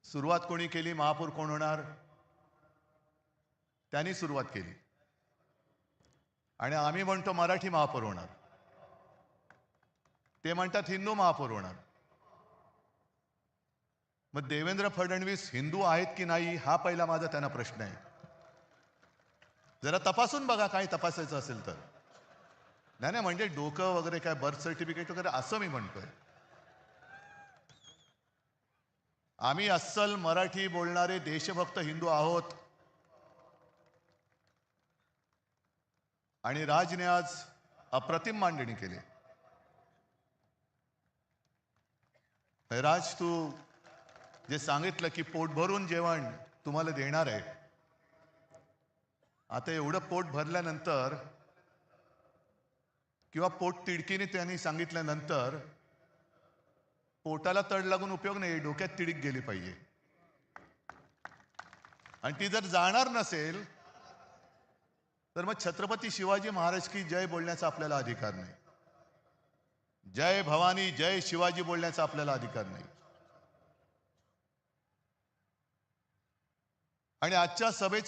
सुरुवात कोणी केली? महापौर कोण होणार? त्यांनी सुरुवात केली आणि आम्ही म्हणतो मराठी महापौर होणार, ते म्हणतात हिंदू महापौर होणार. मग देवेंद्र फडणवीस हिंदू आहेत की नाही हा पहिला माझा त्यांना प्रश्न आहे. जरा तपासून बघा, काय तपासायचं असेल तर. नाही नाही, म्हणजे डोकं वगैरे काय बर्थ सर्टिफिकेट वगैरे असं मी म्हणतोय. आम्ही अस्सल मराठी बोलणारे देशभक्त हिंदू आहोत आणि राजने आज अप्रतिम मांडणी केली. राज, तू जे सांगितलं की पोट भरून जेवण तुम्हाला देणार आहे, आता एवढं पोट भरल्यानंतर किंवा पोट तिडकीने त्यांनी सांगितल्यानंतर पोटाला तड लागून उपयोग नाही, डोक्यात तिडीक गेली पाहिजे. आणि ती जर जाणार नसेल तर मग छत्रपती शिवाजी महाराज की जय बोलण्याचा आपल्याला अधिकार नाही. जय भवानी जय शिवाजी बोलण्याचा आपल्याला अधिकार नाही. आणि आजच्या सभेचे